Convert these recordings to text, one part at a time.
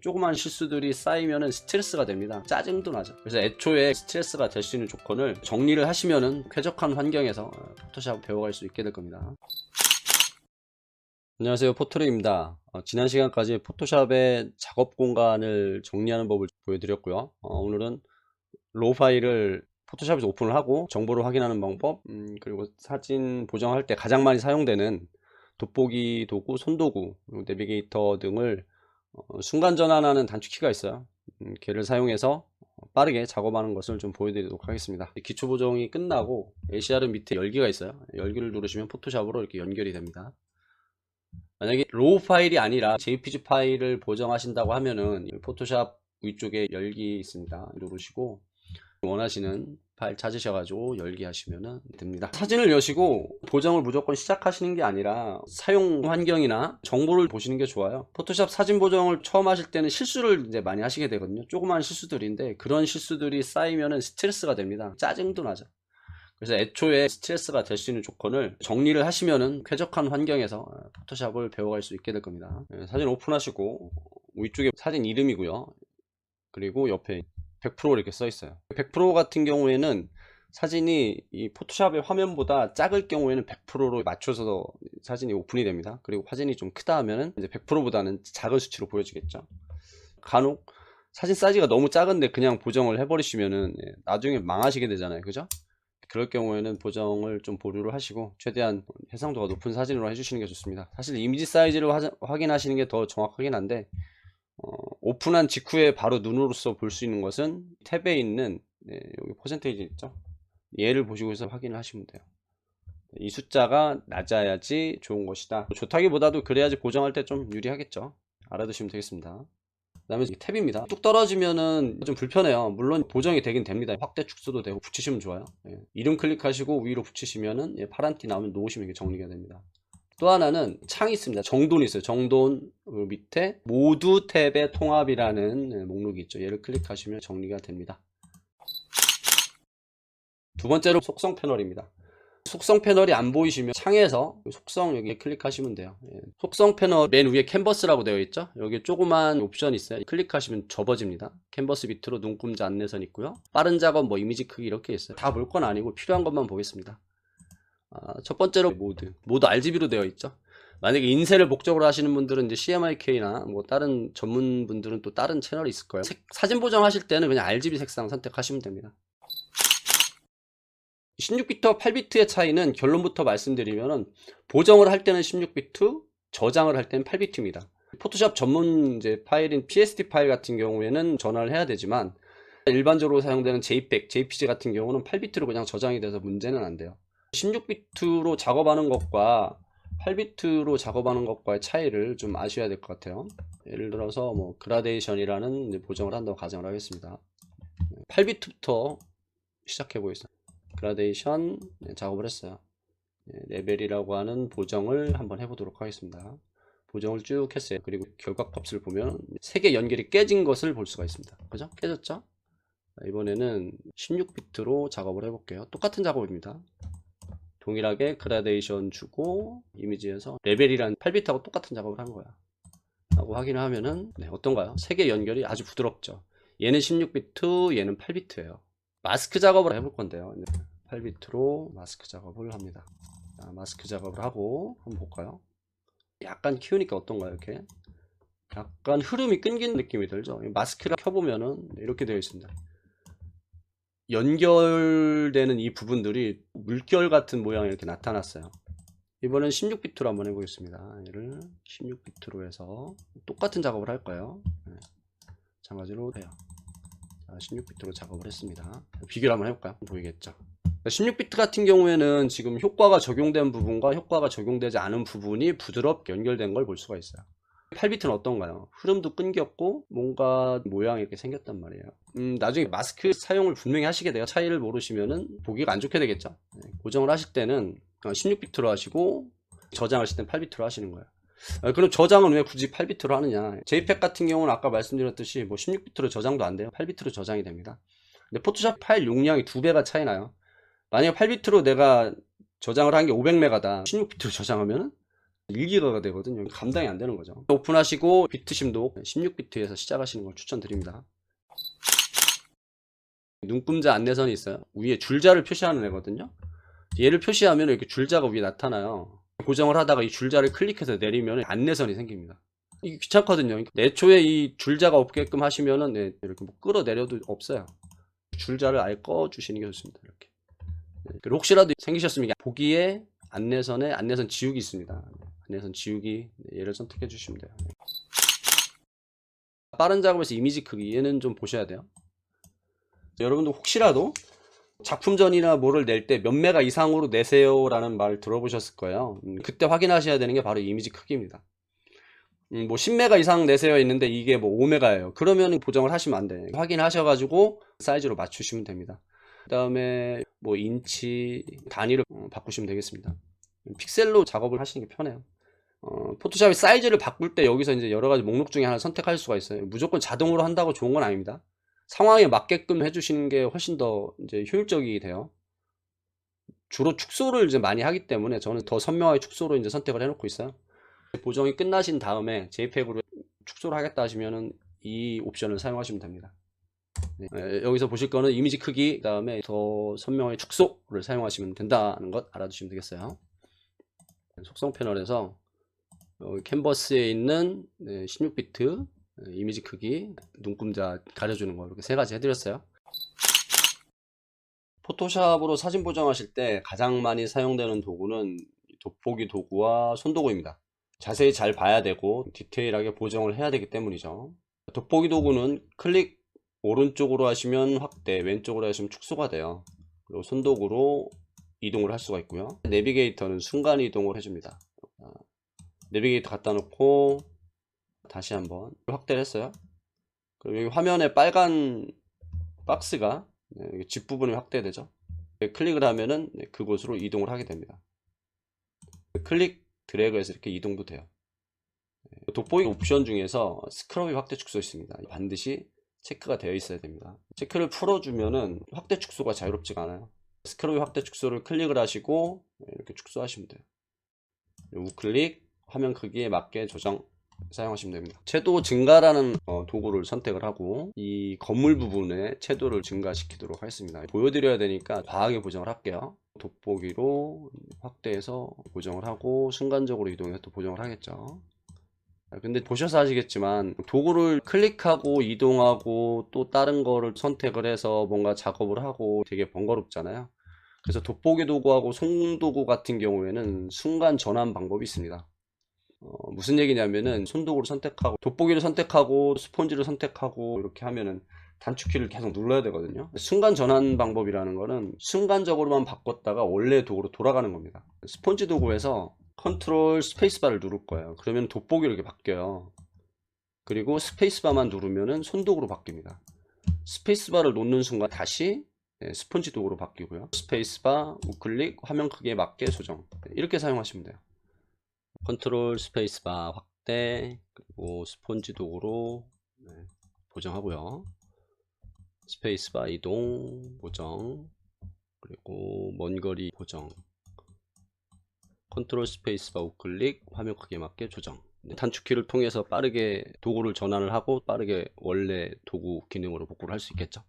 조그만 실수들이 쌓이면은 스트레스가 됩니다. 짜증도 나죠. 그래서 애초에 스트레스가 될 수 있는 조건을 정리를 하시면은 쾌적한 환경에서 포토샵 배워갈 수 있게 될 겁니다. 안녕하세요, 포토레입니다. 지난 시간까지 포토샵의 작업 공간을 정리하는 법을 보여드렸고요. 오늘은 로우 파일을 포토샵에서 오픈을 하고 정보를 확인하는 방법, 그리고 사진 보정할 때 가장 많이 사용되는 돋보기 도구, 손도구, 그리고 내비게이터 등을 순간 전환하는 단축키가 있어요. 걔를 사용해서 빠르게 작업하는 것을 좀 보여드리도록 하겠습니다. 기초 보정이 끝나고 ACR 밑에 열기가 있어요. 열기를 누르시면 포토샵으로 이렇게 연결이 됩니다. 만약에 로우 파일이 아니라 JPG 파일을 보정하신다고 하면은 포토샵 위쪽에 열기 있습니다. 누르시고 원하시는 파일 찾으셔가지고 열기 하시면 됩니다. 사진을 여시고 보정을 무조건 시작하시는 게 아니라 사용 환경이나 정보를 보시는 게 좋아요. 포토샵 사진 보정을 처음 하실 때는 실수를 이제 많이 하시게 되거든요. 조그만 실수들인데 그런 실수들이 쌓이면 스트레스가 됩니다. 짜증도 나죠. 그래서 애초에 스트레스가 될 수 있는 조건을 정리를 하시면은 쾌적한 환경에서 포토샵을 배워갈 수 있게 될 겁니다. 사진 오픈하시고 위쪽에 사진 이름이고요. 그리고 옆에 100% 이렇게 써 있어요. 100% 같은 경우에는 사진이 이 포토샵의 화면보다 작을 경우에는 100%로 맞춰서 사진이 오픈이 됩니다. 그리고 사진이 좀 크다 하면은 이제 100%보다는 작은 수치로 보여지겠죠. 간혹 사진 사이즈가 너무 작은데 그냥 보정을 해버리시면은 나중에 망하시게 되잖아요. 그죠? 그럴 경우에는 보정을 좀 보류를 하시고 최대한 해상도가 높은 사진으로 해주시는 게 좋습니다. 사실 이미지 사이즈를 확인하시는 게 더 정확하긴 한데 오픈한 직후에 바로 눈으로서 볼 수 있는 것은 탭에 있는 여기 퍼센테이지 있죠? 얘를 보시고서 확인을 하시면 돼요. 이 숫자가 낮아야지 좋은 것이다. 좋다기보다도 그래야지 보정할 때 좀 유리하겠죠. 알아두시면 되겠습니다. 그 다음에 탭입니다. 뚝 떨어지면은 좀 불편해요. 물론 보정이 되긴 됩니다. 확대 축소도 되고 붙이시면 좋아요. 이름 클릭하시고 위로 붙이시면은 파란 티 나오면 놓으시면 이게 정리가 됩니다. 또 하나는 창이 있습니다. 정돈이 있어요. 정돈 밑에 모두 탭의 통합이라는 목록이 있죠. 얘를 클릭하시면 정리가 됩니다. 두 번째로 속성 패널입니다. 속성 패널이 안 보이시면 창에서 속성 여기 클릭하시면 돼요. 속성 패널 맨 위에 캔버스라고 되어 있죠. 여기 조그만 옵션이 있어요. 클릭하시면 접어집니다. 캔버스 밑으로 눈금자 안내선 있고요. 빠른 작업, 뭐 이미지 크기 이렇게 있어요. 다 볼 건 아니고 필요한 것만 보겠습니다. 첫 번째로 모드 RGB로 되어 있죠. 만약에 인쇄를 목적으로 하시는 분들은 이제 CMYK나 뭐 다른 전문 분들은 또 다른 채널이 있을 거예요. 사진 보정하실 때는 그냥 RGB 색상 선택하시면 됩니다. 16비트와 8비트의 차이는 결론부터 말씀드리면은 보정을 할 때는 16비트, 저장을 할 때는 8비트입니다. 포토샵 전문 이제 파일인 PSD 파일 같은 경우에는 전환을 해야 되지만 일반적으로 사용되는 JPEG, JPG 같은 경우는 8비트로 그냥 저장이 돼서 문제는 안 돼요. 16비트로 작업하는 것과 8비트로 작업하는 것과의 차이를 좀 아셔야 될 것 같아요. 예를 들어서 뭐 그라데이션이라는 보정을 한다고 가정을 하겠습니다. 8비트부터 시작해 보겠습니다. 그라데이션 작업을 했어요. 레벨이라고 하는 보정을 한번 해보도록 하겠습니다. 보정을 쭉 했어요. 그리고 결과 값을 보면 3개 연결이 깨진 것을 볼 수가 있습니다. 그죠? 깨졌죠? 이번에는 16비트로 작업을 해볼게요. 똑같은 작업입니다. 동일하게 그라데이션 주고 이미지에서 레벨이란 8비트하고 똑같은 작업을 한 거야 하고 확인을 하면은 어떤가요? 3개 연결이 아주 부드럽죠. 얘는 16비트, 얘는 8비트예요. 마스크 작업을 해볼 건데요. 8비트로 마스크 작업을 합니다. 자, 마스크 작업을 하고 한번 볼까요? 약간 키우니까 어떤가요? 이렇게 약간 흐름이 끊긴 느낌이 들죠. 마스크를 켜보면은 이렇게 되어 있습니다. 연결되는 이 부분들이 물결 같은 모양이 이렇게 나타났어요. 이번엔 16비트로 한번 해보겠습니다. 얘를 16비트로 해서 똑같은 작업을 할 거예요. 마찬가지로 해요. 16비트로 작업을 했습니다. 비교를 한번 해볼까요? 보이겠죠? 16비트 같은 경우에는 지금 효과가 적용된 부분과 효과가 적용되지 않은 부분이 부드럽게 연결된 걸 볼 수가 있어요. 8비트는 어떤가요? 흐름도 끊겼고 뭔가 모양이 이렇게 생겼단 말이에요. 나중에 마스크 사용을 분명히 하시게 돼요. 차이를 모르시면은 보기가 안 좋게 되겠죠. 고정을 하실 때는 16비트로 하시고 저장하실 때는 8비트로 하시는 거예요. 그럼 저장은 왜 굳이 8비트로 하느냐? JPEG 같은 경우는 아까 말씀드렸듯이 뭐 16비트로 저장도 안 돼요. 8비트로 저장이 됩니다. 근데 포토샵 파일 용량이 2배가 차이 나요. 만약 8비트로 내가 저장을 한 게 500메가다 16비트로 저장하면은 1기가가 되거든요. 감당이 안 되는 거죠. 오픈하시고 비트 심도 16비트에서 시작하시는 걸 추천드립니다. 눈금자 안내선이 있어요. 위에 줄자를 표시하는 애거든요. 얘를 표시하면 이렇게 줄자가 위에 나타나요. 고정을 하다가 이 줄자를 클릭해서 내리면 안내선이 생깁니다. 이게 귀찮거든요. 애초에 이 줄자가 없게끔 하시면은 이렇게 뭐 끌어내려도 없어요. 줄자를 아예 꺼주시는 게 좋습니다. 이렇게. 그리고 혹시라도 생기셨으면 보기에 안내선에 안내선 지우기 있습니다. 안내선 지우기, 얘를 선택해 주시면 돼요. 빠른 작업에서 이미지 크기, 얘는 좀 보셔야 돼요. 여러분들 혹시라도 작품전이나 뭐를 낼 때 몇 메가 이상으로 내세요 라는 말 들어보셨을 거예요. 그때 확인하셔야 되는 게 바로 이미지 크기입니다. 뭐 10메가 이상 내세요 있는데 이게 뭐 5메가예요. 그러면 보정을 하시면 안 돼요. 확인하셔가지고 사이즈로 맞추시면 됩니다. 그 다음에 뭐 인치 단위를 바꾸시면 되겠습니다. 픽셀로 작업을 하시는 게 편해요. 포토샵의 사이즈를 바꿀 때 여기서 이제 여러 가지 목록 중에 하나 선택할 수가 있어요. 무조건 자동으로 한다고 좋은 건 아닙니다. 상황에 맞게끔 해주시는 게 훨씬 더 이제 효율적이 돼요. 주로 축소를 이제 많이 하기 때문에 저는 더 선명하게 축소로 이제 선택을 해놓고 있어요. 보정이 끝나신 다음에 JPEG으로 축소를 하겠다 하시면은 이 옵션을 사용하시면 됩니다. 네. 여기서 보실 거는 이미지 크기, 그 다음에 더 선명하게 축소를 사용하시면 된다는 것 알아두시면 되겠어요. 속성 패널에서 캔버스에 있는 16비트 이미지 크기, 눈금자 가려주는 거 이렇게 세 가지 해드렸어요. 포토샵으로 사진 보정하실 때 가장 많이 사용되는 도구는 돋보기 도구와 손도구입니다. 자세히 잘 봐야 되고 디테일하게 보정을 해야 되기 때문이죠. 돋보기 도구는 클릭 오른쪽으로 하시면 확대, 왼쪽으로 하시면 축소가 돼요. 그리고 손도구로 이동을 할 수가 있고요. 내비게이터는 순간 이동을 해줍니다. 내비게이터 갖다 놓고 다시 한번 확대를 했어요. 그리고 여기 화면에 빨간 박스가 뒷부분이 확대되죠. 클릭을 하면은 그곳으로 이동을 하게 됩니다. 클릭 드래그해서 이렇게 이동도 돼요. 돋보기 옵션 중에서 스크롤 확대 축소 있습니다. 반드시 체크가 되어 있어야 됩니다. 체크를 풀어주면은 확대 축소가 자유롭지가 않아요. 스크롤 확대 축소를 클릭을 하시고 이렇게 축소하시면 돼요. 우클릭 화면 크기에 맞게 조정 사용하시면 됩니다. 채도 증가라는 도구를 선택을 하고 이 건물 부분에 채도를 증가시키도록 하겠습니다. 보여드려야 되니까 과하게 보정을 할게요. 돋보기로 확대해서 보정을 하고 순간적으로 이동해서 또 보정을 하겠죠. 근데 보셔서 아시겠지만 도구를 클릭하고 이동하고 또 다른 거를 선택을 해서 뭔가 작업을 하고 되게 번거롭잖아요. 그래서 돋보기 도구하고 손도구 같은 경우에는 순간 전환 방법이 있습니다. 무슨 얘기냐면은 손도구를 선택하고 돋보기를 선택하고 스폰지를 선택하고 이렇게 하면은 단축키를 계속 눌러야 되거든요. 순간 전환 방법이라는 거는 순간적으로만 바꿨다가 원래 도구로 돌아가는 겁니다. 스폰지 도구에서 컨트롤 스페이스바를 누를 거예요. 그러면 돋보기로 이렇게 바뀌어요. 그리고 스페이스바만 누르면은 손도구로 바뀝니다. 스페이스바를 놓는 순간 다시 스폰지 도구로 바뀌고요. 스페이스바, 우클릭, 화면 크기에 맞게 조정. 이렇게 사용하시면 돼요. 컨트롤 스페이스바 확대, 그리고 스폰지 도구로 보정하고요. 스페이스바 이동, 보정, 그리고 먼거리 보정. 컨트롤 스페이스바 우클릭, 화면 크기에 맞게 조정. 단축키를 통해서 빠르게 도구를 전환을 하고 빠르게 원래 도구 기능으로 복구를 할 수 있겠죠.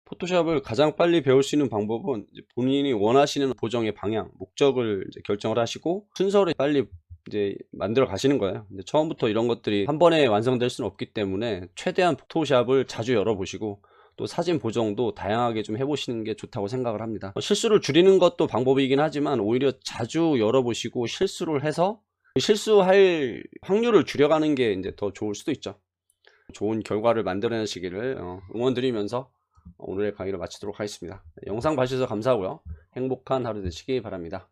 포토샵을 가장 빨리 배울 수 있는 방법은 본인이 원하시는 보정의 방향, 목적을 이제 결정을 하시고 순서를 빨리 이제 만들어 가시는 거예요. 근데 처음부터 이런 것들이 한 번에 완성될 수는 없기 때문에 최대한 포토샵을 자주 열어보시고 또 사진 보정도 다양하게 좀 해보시는 게 좋다고 생각을 합니다. 실수를 줄이는 것도 방법이긴 하지만 오히려 자주 열어보시고 실수를 해서 실수할 확률을 줄여가는 게 이제 더 좋을 수도 있죠. 좋은 결과를 만들어내시기를 응원드리면서 오늘의 강의를 마치도록 하겠습니다. 영상 봐주셔서 감사하고요. 행복한 하루 되시기 바랍니다.